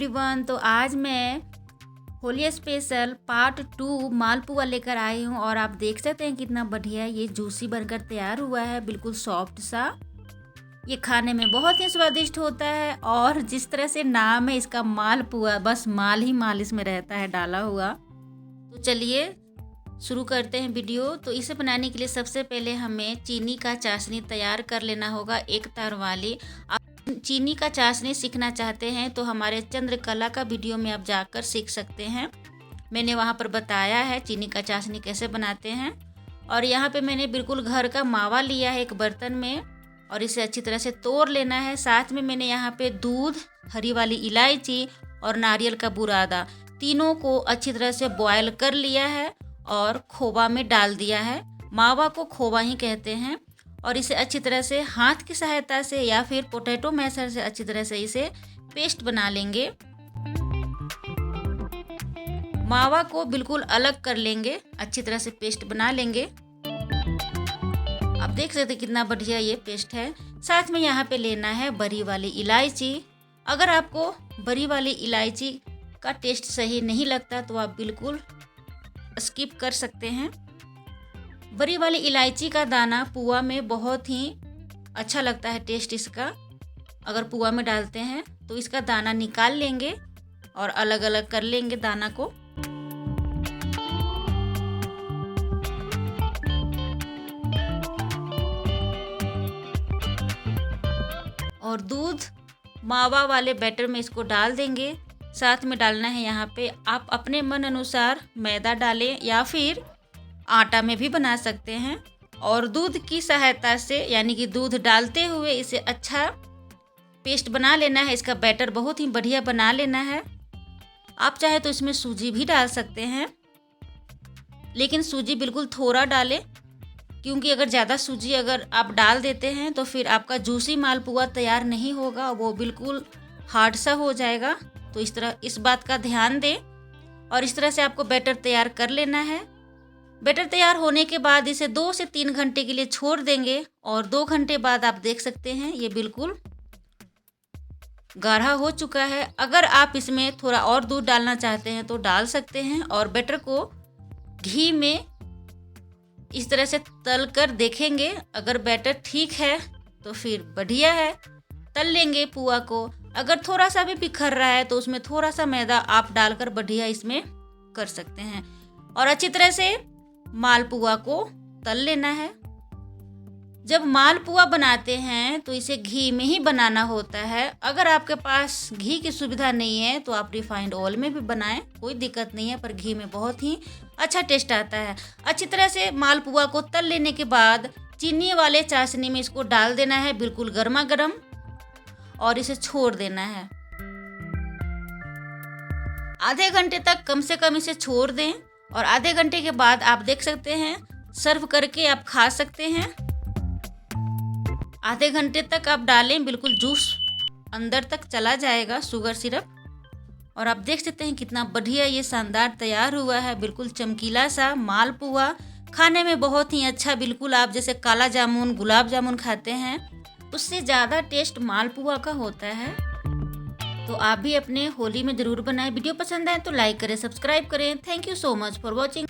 Everyone. तो आज मैं होली स्पेशल पार्ट 2 मालपुआ लेकर आई हूँ और आप देख सकते हैं कितना बढ़िया ये जूसी बनकर तैयार हुआ है, बिल्कुल सॉफ्ट सा। ये खाने में बहुत ही स्वादिष्ट होता है और जिस तरह से नाम है इसका मालपुआ, बस माल ही माल इसमें रहता है डाला हुआ। तो चलिए शुरू करते हैं वीडियो। तो इसे बनाने के लिए सबसे पहले हमें चीनी का चाशनी तैयार कर लेना होगा, एक तार वाली। चीनी का चाशनी सीखना चाहते हैं तो हमारे चंद्रकला का वीडियो में आप जाकर सीख सकते हैं। मैंने वहाँ पर बताया है चीनी का चाशनी कैसे बनाते हैं। और यहाँ पे मैंने बिल्कुल घर का मावा लिया है एक बर्तन में और इसे अच्छी तरह से तोड़ लेना है। साथ में मैंने यहाँ पे दूध, हरी वाली इलायची और नारियल का बुरादा, तीनों को अच्छी तरह से बॉयल कर लिया है और खोवा में डाल दिया है। मावा को खोवा ही कहते हैं। और इसे अच्छी तरह से हाथ की सहायता से या फिर पोटैटो मैशर से अच्छी तरह से इसे पेस्ट बना लेंगे। मावा को बिल्कुल अलग कर लेंगे, अच्छी तरह से पेस्ट बना लेंगे। आप देख सकते हैं कितना बढ़िया ये पेस्ट है। साथ में यहाँ पे लेना है बड़ी वाली इलायची। अगर आपको बड़ी वाली इलायची का टेस्ट सही नहीं लगता तो आप बिल्कुल स्किप कर सकते हैं। बड़ी वाली इलायची का दाना पुआ में बहुत ही अच्छा लगता है टेस्ट इसका। अगर पुआ में डालते हैं तो इसका दाना निकाल लेंगे और अलग अलग कर लेंगे दाना को। और दूध मावा वाले बैटर में इसको डाल देंगे। साथ में डालना है यहाँ पे आप अपने मन अनुसार मैदा डालें या फिर आटा में भी बना सकते हैं। और दूध की सहायता से यानी कि दूध डालते हुए इसे अच्छा पेस्ट बना लेना है। इसका बैटर बहुत ही बढ़िया बना लेना है। आप चाहे तो इसमें सूजी भी डाल सकते हैं, लेकिन सूजी बिल्कुल थोड़ा डालें, क्योंकि अगर ज़्यादा सूजी अगर आप डाल देते हैं तो फिर आपका जूसी मालपुआ तैयार नहीं होगा, वो बिल्कुल हार्ड सा हो जाएगा। तो इस बात का ध्यान दें। और इस तरह से आपको बैटर तैयार कर लेना है। बैटर तैयार होने के बाद इसे 2 से 3 घंटे के लिए छोड़ देंगे और 2 घंटे बाद आप देख सकते हैं ये बिल्कुल गाढ़ा हो चुका है। अगर आप इसमें थोड़ा और दूध डालना चाहते हैं तो डाल सकते हैं। और बैटर को घी में इस तरह से तल कर देखेंगे। अगर बैटर ठीक है तो फिर बढ़िया है, तल लेंगे पुआ को। अगर थोड़ा सा भी बिखर रहा है तो उसमें थोड़ा सा मैदा आप डालकर बढ़िया इसमें कर सकते हैं। और अच्छी तरह से मालपुआ को तल लेना है। जब मालपुआ बनाते हैं तो इसे घी में ही बनाना होता है। अगर आपके पास घी की सुविधा नहीं है तो आप रिफाइंड ऑयल में भी बनाएं, कोई दिक्कत नहीं है, पर घी में बहुत ही अच्छा टेस्ट आता है। अच्छी तरह से मालपुआ को तल लेने के बाद चीनी वाले चाशनी में इसको डाल देना है बिल्कुल गर्मा गर्म और इसे छोड़ देना है। आधे घंटे तक कम से कम इसे छोड़ दें और आधे घंटे के बाद आप देख सकते हैं सर्व करके आप खा सकते हैं। आधे घंटे तक आप डालें, बिल्कुल जूस अंदर तक चला जाएगा, शुगर सिरप। और आप देख सकते हैं कितना बढ़िया ये शानदार तैयार हुआ है, बिल्कुल चमकीला सा मालपुआ। खाने में बहुत ही अच्छा, बिल्कुल आप जैसे काला जामुन, गुलाब जामुन खाते हैं उससे ज़्यादा टेस्ट मालपुआ का होता है। तो आप भी अपने होली में ज़रूर बनाएं। वीडियो पसंद आए तो लाइक करें, सब्सक्राइब करें। Thank you so much for watching.